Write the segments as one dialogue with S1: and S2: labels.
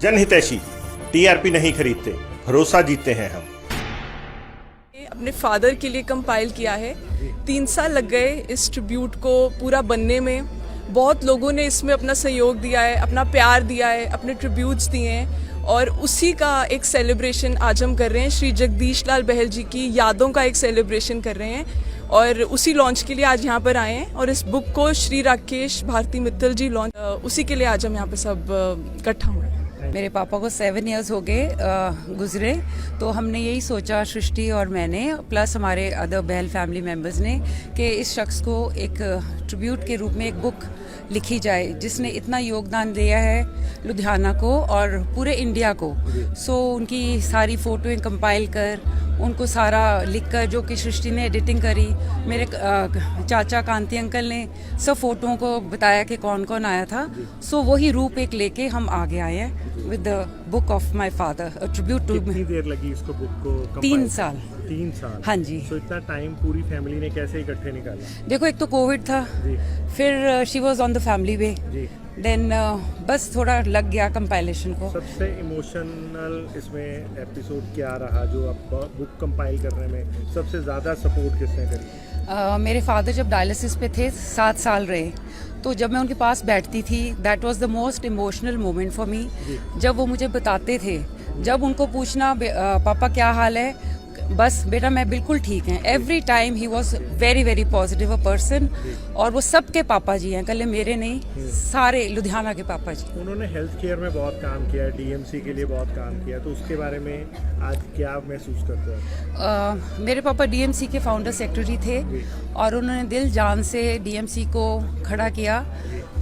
S1: जनहितैषी, TRP नहीं खरीदते, भरोसा जीतते हैं हम।
S2: अपने फादर के लिए कंपाइल किया है। 3 साल लग गए इस ट्रिब्यूट को पूरा बनने में। बहुत लोगों ने इसमें अपना सहयोग दिया है, अपना प्यार दिया है, अपने ट्रिब्यूट्स दिए हैं और उसी का एक सेलिब्रेशन आज हम कर रहे हैं। श्री जगदीश लाल बहल जी की यादों का एक सेलिब्रेशन कर रहे हैं और उसी लॉन्च के लिए आज यहाँ पर आए हैं। और इस बुक को श्री राकेश भारती मित्तल जी लॉन्च, उसी के लिए आज हम यहाँ पे सब इकट्ठा हुए हैं।
S3: मेरे पापा को 7 इयर्स हो गए गुजरे, तो हमने यही सोचा, सृष्टि और मैंने प्लस हमारे अदर बहल फैमिली मेम्बर्स ने, कि इस शख्स को एक ट्रिब्यूट के रूप में एक बुक लिखी जाए जिसने इतना योगदान दिया है लुधियाना को और पूरे इंडिया को। सो उनकी सारी फ़ोटोएं कंपाइल कर, उनको सारा लिखकर, जो कि सृष्टि ने एडिटिंग करी, मेरे चाचा कांति अंकल ने सब फ़ोटोओं को बताया कि कौन कौन आया था। सो वही रूप एक लेके हम आगे आए हैं with the book of my father, tribute to.
S4: कितनी देर लगी इसको बुक को?
S3: 3 साल।
S4: 3 साल?
S3: हाँ जी।
S4: तो इतना टाइम पूरी फैमिली ने कैसे इकट्ठे निकाला?
S3: देखो, एक तो कोविड था, फिर she was on the family way, then बस थोड़ा लग गया कंपाइलेशन को।
S4: सबसे इमोशनल इसमें एपिसोड क्या रहा जो आप बुक कंपाइल करने में सबसे ज़्यादा सपोर्ट किसने करी?
S3: मेरे फादर जब डायलिसिस पे थे, 7 साल रहे, तो जब मैं उनके पास बैठती थी, that was the most emotional moment for me. जब वो मुझे बताते थे, जब उनको पूछना पापा क्या हाल है, बस बेटा मैं बिल्कुल ठीक हैं, every time he was very very positive a person. और वो सबके पापा जी हैं, कल मेरे नहीं, सारे लुधियाना के पापा जी।
S4: उन्होंने हेल्थ केयर में बहुत काम किया है, डीएमसी के लिए बहुत काम किया, तो उसके बारे में आज क्या महसूस करते हो?
S3: मेरे पापा डीएमसी के फाउंडर सेक्रेटरी थे और उन्होंने दिल जान से डीएमसी को खड़ा किया।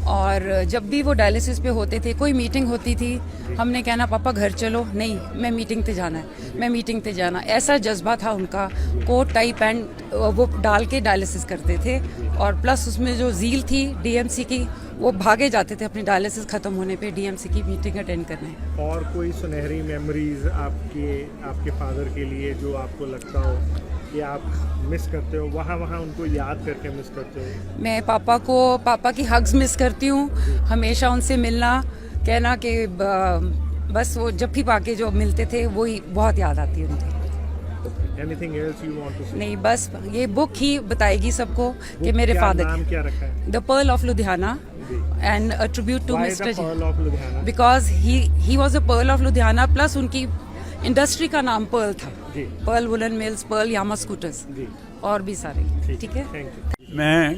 S3: और जब भी वो डायलिसिस पे होते थे, कोई मीटिंग होती थी, हमने कहना पापा घर चलो, नहीं मैं मीटिंग पे जाना है, मैं मीटिंग पे जाना। ऐसा जज्बा था उनका। कोट टाई पैंट वो डाल के डायलिसिस करते थे और प्लस उसमें जो ज़ील थी डीएमसी की, वो भागे जाते थे अपनी डायलिसिस ख़त्म होने पे डीएमसी की मीटिंग अटेंड करने।
S4: और कोई सुनहरी मेमोरीज आपके फादर के लिए जो आपको लगता हो कि आप मिस करते हो, वहाँ उनको याद करके मिस करते हो?
S3: मैं पापा की हग्स मिस करती हूँ, हमेशा उनसे मिलना, कहना कि बस वो जब भी पाके जो मिलते थे वही बहुत याद आती है उनकी।
S4: Anything else you want to say?
S3: नहीं, बस ये बुक ही बताएगी सबको कि मेरे फादर।
S4: नाम क्या रखा है?
S3: The pearl of Ludhiana and a tribute to
S4: Why the
S3: mister
S4: Pearl of Ludhiana?
S3: Because he was a pearl of Ludhiana, plus उनकी इंडस्ट्री का नाम पर्ल था। Pearl woollen mills, Pearl Yamaha scooters और भी सारे। ठीक है,
S4: थैंक यू।
S5: मैं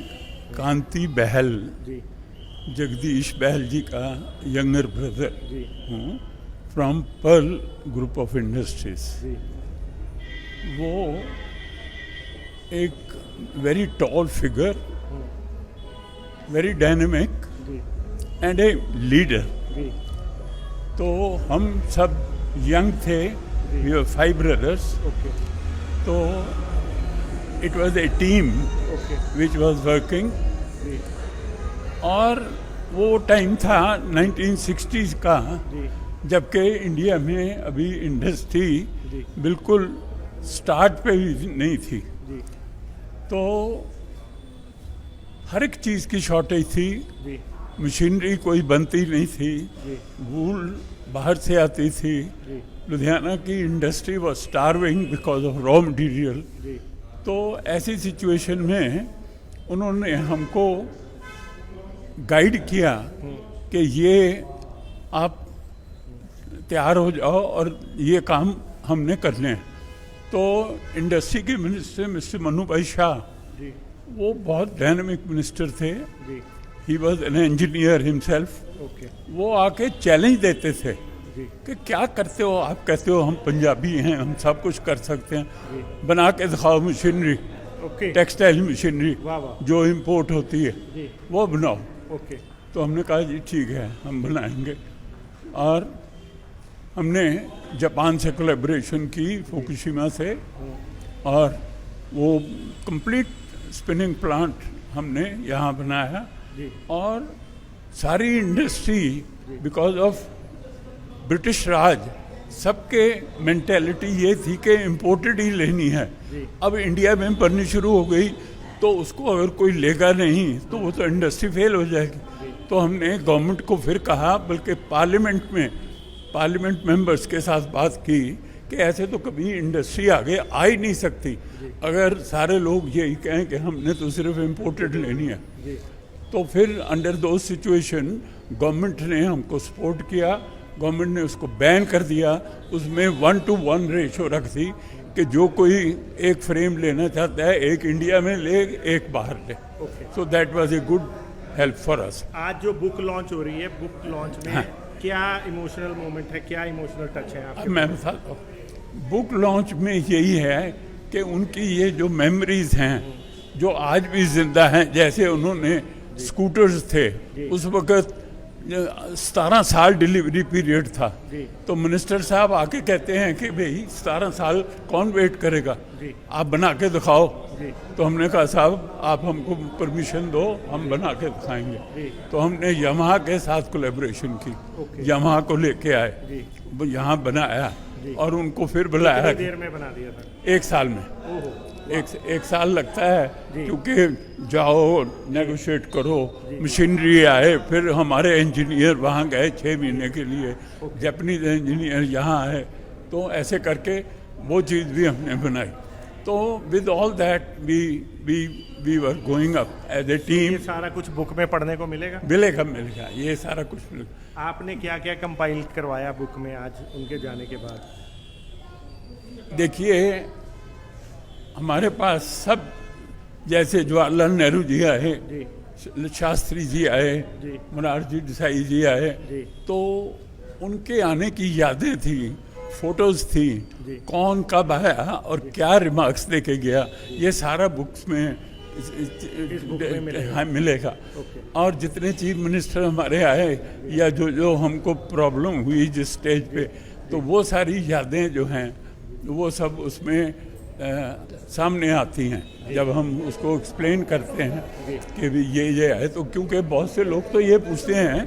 S5: कांति बहल, जगदीश बहल जी का यंगर ब्रदर हूँ, from pearl group of industries. वो एक very tall figure, very dynamic and a leader. तो हम सब यंग थे, वी वर 5 ब्रदर्स। तो it was a team which was working. और वो टाइम था 1960s का, जबकि इंडिया में अभी इंडस्ट्री बिल्कुल स्टार्ट पे भी नहीं थी। तो हर एक चीज़ की शॉर्टेज थी, मशीनरी कोई बनती नहीं थी, वूल बाहर से आती थी, लुधियाना की industry was starving because of raw material. तो ऐसी सिचुएशन में उन्होंने हमको गाइड किया कि ये आप तैयार हो जाओ और ये काम हमने करने हैं। तो इंडस्ट्री के मिनिस्टर मिस्टर मनु भाई शाह, वो बहुत डायनेमिक मिनिस्टर थे। He was an engineer himself. वो आके चैलेंज देते थे कि क्या करते हो आप? कहते हो हम पंजाबी हैं, हम सब कुछ कर सकते हैं, बना के दिखाओ मशीनरी, टेक्सटाइल मशीनरी जो इम्पोर्ट होती है वो बनाओ। तो हमने कहा जी ठीक है, हम बनाएंगे। और हमने जापान से कोलैबोरेशन की, फुकुशिमा से, और वो कंप्लीट स्पिनिंग प्लांट हमने यहाँ बनाया। और सारी इंडस्ट्री बिकॉज ऑफ ब्रिटिश राज, सबके मेंटेलिटी ये थी कि इम्पोर्टेड ही लेनी है। अब इंडिया में बननी शुरू हो गई तो उसको अगर कोई लेगा नहीं तो वो तो इंडस्ट्री फेल हो जाएगी। तो हमने गवर्नमेंट को फिर कहा, बल्कि पार्लियामेंट में पार्लियामेंट मेंबर्स के साथ बात की कि ऐसे तो कभी इंडस्ट्री आगे आ ही नहीं सकती अगर सारे लोग यही कहें कि हमने तो सिर्फ इम्पोर्टेड लेनी है। तो फिर अंडर दो सिचुएशन गवर्नमेंट ने हमको सपोर्ट किया, गवर्नमेंट ने उसको बैन कर दिया, उसमें 1:1 रेशो रख दी कि जो कोई एक फ्रेम लेना चाहता है एक इंडिया में ले एक बाहर ले। So that was a good help for us.
S4: आज जो बुक लॉन्च हो रही है, बुक लॉन्च में क्या इमोशनल मोमेंट है, क्या इमोशनल टच है आपके?
S5: अब मैं बताता हूँ, बुक लॉन्च में यही है कि उनकी ये जो मेमोरीज हैं जो आज भी जिंदा हैं, जैसे उन्होंने स्कूटर्स थे उस वक़्त 17 साल डिलीवरी पीरियड था, तो मिनिस्टर साहब आके कहते हैं कि भाई 17 साल कौन वेट करेगा, आप बना के दिखाओ। तो हमने कहा साहब आप हमको परमिशन दो, हम बना के दिखाएंगे। तो हमने यामाहा के साथ कोलैबोरेशन की, यामाहा को लेके आए, यहाँ बनाया और उनको फिर बुलाया।
S4: कितनी देर में बना दिया था?
S5: 1 साल में। एक साल लगता है क्योंकि जाओ नेगोशिएट करो, मशीनरी आए, फिर हमारे इंजीनियर वहाँ गए 6 महीने के लिए, जापानीज इंजीनियर यहाँ आए, तो ऐसे करके वो चीज़ भी हमने बनाई। तो with all that we were going up as a team.
S4: ये सारा कुछ बुक में पढ़ने को मिलेगा?
S5: मिलेगा, ये सारा कुछ मिलेगा।
S4: आपने क्या क्या कंपाइल करवाया बुक में आज उनके जाने के बाद?
S5: देखिए हमारे पास सब, जैसे जवाहरलाल नेहरू जी आए, शास्त्री जी आए, मोरारजी देसाई जी आए, तो उनके आने की यादें थी, फोटोज थी, कौन कब आया और क्या रिमार्क्स देके गया, ये सारा बुक्स में मिलेगा। और जितने चीफ मिनिस्टर हमारे आए या जो हमको प्रॉब्लम हुई जिस स्टेज पे, तो वो सारी यादें जो हैं वो सब उसमें सामने आती हैं जब हम उसको एक्सप्लेन करते हैं कि भी ये है। तो क्योंकि बहुत से लोग तो ये पूछते हैं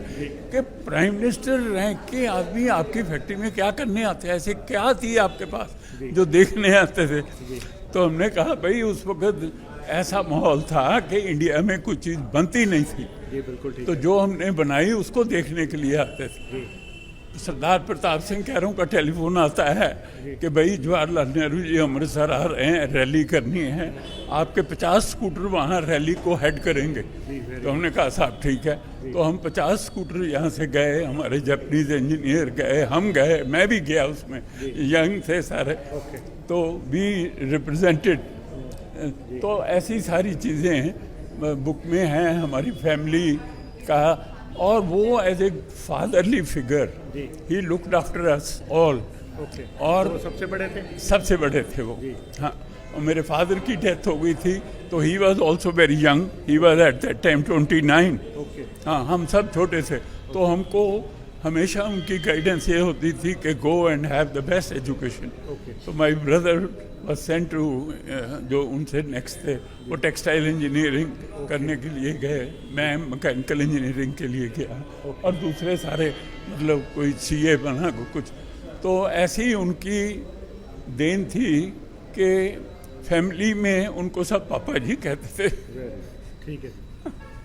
S5: कि प्राइम मिनिस्टर रैंक के आदमी आपकी फैक्ट्री में क्या करने आते हैं, ऐसे क्या थी आपके पास जो देखने आते थे? तो हमने कहा भाई उस वक्त ऐसा माहौल था कि इंडिया में कोई चीज़ बनती नहीं थी, तो जो हमने बनाई उसको देखने के लिए आते थे। सरदार प्रताप सिंह कैरों का टेलीफोन आता है कि भाई जवाहरलाल नेहरू जी अमृतसर आ रहे हैं, रैली करनी है, आपके 50 स्कूटर वहाँ रैली को हेड करेंगे। तो हमने कहा साहब ठीक है। तो हम 50 स्कूटर यहाँ से गए, हमारे जापानीज इंजीनियर गए, हम गए, मैं भी गया, उसमें यंग थे सारे, तो वी रिप्रेजेंटेड। तो ऐसी सारी चीज़ें बुक में हैं हमारी फैमिली का। और वो एज ए फादरली फिगर ही लुक्ड आफ्टर अस ऑल। और
S4: तो सबसे
S5: बड़े थे वो। हाँ, और मेरे फादर की डेथ हो गई थी, तो he was also very young, he was at that time 29। हाँ, हम सब छोटे थे, तो हमको हमेशा उनकी गाइडेंस ये होती थी कि go and have the best education. तो my brother was sent to जो उनसे नेक्स्ट थे वो टेक्सटाइल इंजीनियरिंग करने के लिए गए, मैं मैकेनिकल इंजीनियरिंग के लिए गया, और दूसरे सारे मतलब कोई CA बना कुछ। तो ऐसी उनकी देन थी कि फैमिली में उनको सब पापा जी कहते थे।
S4: ठीक है,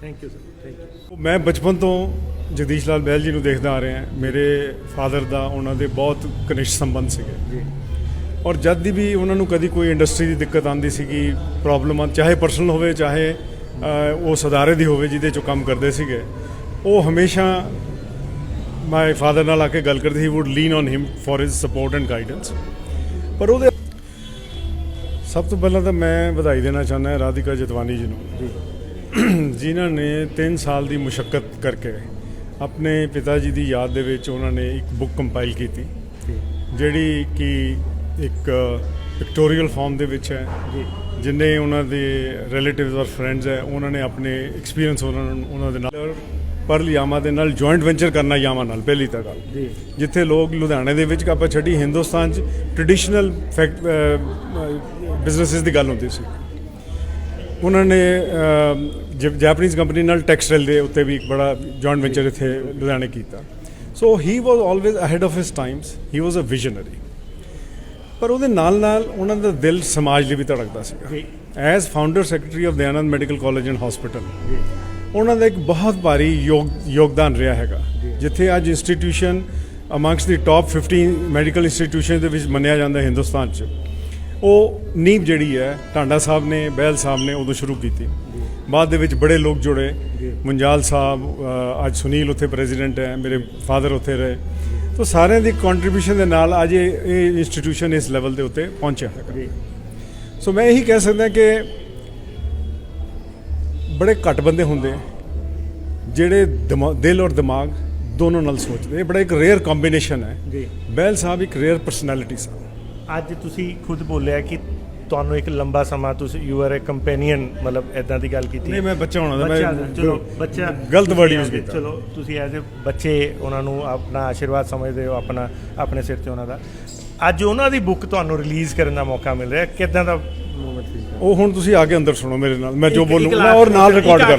S4: thank you sir, thank you.
S6: मैं बचपन तो जगदीश लाल बहल जी ਨੂੰ ਦੇਖਦਾ ਆ ਰਿਹਾ। ਮੇਰੇ ਫਾਦਰ ਦਾ ਉਹਨਾਂ ਦੇ ਬਹੁਤ ਘनिष्ठ ਸੰਬੰਧ ਸੀਗੇ, ਔਰ ਜਦ ਦੀ ਵੀ ਉਹਨਾਂ ਨੂੰ ਕਦੀ ਕੋਈ ਇੰਡਸਟਰੀ ਦੀ ਦਿੱਕਤ ਆਉਂਦੀ ਸੀਗੀ, ਪ੍ਰੋਬਲਮ ਚਾਹੇ ਪਰਸਨਲ ਹੋਵੇ ਚਾਹੇ ਉਸ ਅਦਾਰੇ ਦੀ ਹੋਵੇ ਜਿਹਦੇ 'ਚੋਂ ਕੰਮ ਕਰਦੇ ਸੀਗੇ, ਉਹ ਹਮੇਸ਼ਾ ਮਾਈ ਫਾਦਰ ਨਾਲ ਆ ਕੇ ਗੱਲ ਕਰਦੇ ਸੀ, would lean on him for his support and guidance. ਪਰ ਉਹਦੇ ਸਭ ਤੋਂ ਪਹਿਲਾਂ ਤਾਂ ਮੈਂ ਵਧਾਈ ਦੇਣਾ ਚਾਹੁੰਦਾ ਰਾਧਿਕਾ ਜਤਵਾਨੀ ਜੀ ਨੂੰ, ਜਿਨ੍ਹਾਂ ਨੇ 3 ਸਾਲ ਦੀ ਮੁਸ਼ੱਕਤ ਕਰਕੇ ਆਪਣੇ ਪਿਤਾ ਜੀ ਦੀ ਯਾਦ ਦੇ ਵਿੱਚ ਉਹਨਾਂ ਨੇ ਇੱਕ ਬੁੱਕ ਕੰਪਾਈਲ ਕੀਤੀ, ਜਿਹੜੀ ਕਿ ਇੱਕ ਪਿਕਟੋਰੀਅਲ ਫਾਰਮ ਦੇ ਵਿੱਚ ਹੈ। ਜਿੰਨੇ ਉਹਨਾਂ ਦੇ ਰਿਲੇਟਿਵਸ ਔਰ ਫਰੈਂਡਸ ਹੈ, ਉਹਨਾਂ ਨੇ ਆਪਣੇ ਐਕਸਪੀਰੀਅੰਸ ਉਹਨਾਂ ਦੇ ਨਾਲ ਪਰਲ ਯਾਮਾ ਦੇ ਨਾਲ ਜੁਆਇੰਟ ਵੈਂਚਰ ਕਰਨਾ, ਯਾਮਾ ਨਾਲ ਪਹਿਲੀ ਤਾਂ ਗੱਲ, ਜਿੱਥੇ ਲੋਕ ਲੁਧਿਆਣੇ ਦੇ ਵਿੱਚ ਆਪਾਂ ਛੱਡੀ, ਹਿੰਦੁਸਤਾਨ 'ਚ ਟ੍ਰੈਡੀਸ਼ਨਲ ਬਿਜ਼ਨਸਿਸ ਦੀ ਗੱਲ ਹੁੰਦੀ ਸੀ। ਉਹਨਾਂ ਨੇ ਜੈਪਨੀਜ਼ ਕੰਪਨੀ ਨਾਲ ਟੈਕਸਟਾਈਲ ਦੇ ਉੱਤੇ ਵੀ ਇੱਕ ਬੜਾ ਜੁਆਇੰਟ ਵੈਂਚਰ ਇੱਥੇ ਲੁਧਿਆਣੇ ਕੀਤਾ। So he was always ahead of his times, he was a visionary. ਪਰ ਉਹਦੇ ਨਾਲ ਨਾਲ ਉਹਨਾਂ ਦਾ ਦਿਲ ਸਮਾਜ ਲਈ ਵੀ ਧੜਕਦਾ ਸੀਗਾ। As founder secretary of Dayanand medical college and hospital ਉਹਨਾਂ ਦਾ ਇੱਕ ਬਹੁਤ ਭਾਰੀ ਯੋਗਦਾਨ ਰਿਹਾ ਹੈਗਾ, ਜਿੱਥੇ ਅੱਜ ਇੰਸਟੀਟਿਊਸ਼ਨ ਅਮੰਗਸਟ ਦੀ ਟੌਪ 15 ਮੈਡੀਕਲ ਇੰਸਟੀਟਿਊਸ਼ਨ ਦੇ ਵਿੱਚ ਮੰਨਿਆ ਜਾਂਦਾ ਹਿੰਦੁਸਤਾਨ 'ਚ। ਉਹ ਨੀਂਹ ਜਿਹੜੀ ਹੈ ਟਾਂਡਾ ਸਾਹਿਬ ਨੇ, ਬਹਿਲ ਸਾਹਿਬ ਨੇ ਉਦੋਂ ਸ਼ੁਰੂ ਕੀਤੀ। ਬਾਅਦ ਦੇ ਵਿੱਚ ਬੜੇ ਲੋਕ ਜੁੜੇ, ਮੁੰਜਾਲ ਸਾਹਿਬ, ਅੱਜ ਸੁਨੀਲ ਉੱਥੇ ਪ੍ਰੈਜ਼ੀਡੈਂਟ ਹੈ, ਮੇਰੇ ਫਾਦਰ ਉੱਥੇ ਰਹੇ। ਤਾਂ ਸਾਰਿਆਂ ਦੀ ਕੰਟਰੀਬਿਊਸ਼ਨ ਦੇ ਨਾਲ ਅੱਜ ਇਹ ਇੰਸਟੀਟਿਊਸ਼ਨ ਇਸ ਲੈਵਲ ਦੇ ਉੱਤੇ ਪਹੁੰਚਿਆ ਹੈ। ਸੋ ਮੈਂ ਇਹੀ ਕਹਿ ਸਕਦਾ ਕਿ ਬੜੇ ਘੱਟ ਬੰਦੇ ਹੁੰਦੇ ਜਿਹੜੇ ਦਿਲ ਔਰ ਦਿਮਾਗ ਦੋਨੋਂ ਨਾਲ ਸੋਚਦੇ। ਇਹ ਬੜਾ ਇੱਕ ਰੇਅਰ ਕੰਬੀਨੇਸ਼ਨ ਹੈ
S4: ਜੀ।
S6: ਬਹਿਲ ਸਾਹਿਬ ਇੱਕ ਰੇਅਰ ਪਰਸਨੈਲਿਟੀ ਸਨ।
S4: ਅੱਜ ਤੁਸੀਂ ਖੁਦ ਬੋਲਿਆ ਕਿ ਤੁਹਾਨੂੰ ਇੱਕ ਲੰਬਾ ਸਮਾਂ ਤੁਸੀਂ ਯੂ ਆਰ ਅ ਕੰਪੈਨੀਅਨ, ਮਤਲਬ ਇਦਾਂ ਦੀ ਗੱਲ ਕੀਤੀ।
S6: ਨਹੀਂ, ਮੈਂ ਬੱਚਾ ਹੋਣਾ ਤਾਂ
S4: ਚਲੋ ਬੱਚਾ
S6: ਗਲਤ word use ਕੀਤਾ।
S4: ਚਲੋ ਤੁਸੀਂ ਐਜ਼ ਅ ਬੱਚੇ ਉਹਨਾਂ ਨੂੰ ਆਪਣਾ ਆਸ਼ੀਰਵਾਦ ਸਮਝਦੇ ਹੋ, ਆਪਣਾ ਆਪਣੇ ਸਿਰ ਤੇ ਉਹਨਾਂ ਦਾ। ਅੱਜ ਉਹਨਾਂ ਦੀ ਬੁੱਕ ਤੁਹਾਨੂੰ ਰਿਲੀਜ਼ ਕਰਨ ਦਾ ਮੌਕਾ ਮਿਲ ਰਿਹਾ, ਕਿੱਦਾਂ ਦਾ ਮੂਵਮੈਂਟ ਫੀਲ?
S6: ਉਹ ਹੁਣ ਤੁਸੀਂ ਆ ਕੇ ਅੰਦਰ ਸੁਣੋ ਮੇਰੇ ਨਾਲ, ਮੈਂ ਜੋ
S4: ਇੱਕ
S6: ਬੋਲੂੰਗਾ
S4: last
S6: ਔਰ ਨਾਲ
S4: ਇੱਕ
S6: ਰਿਕਾਰਡ ਕਰ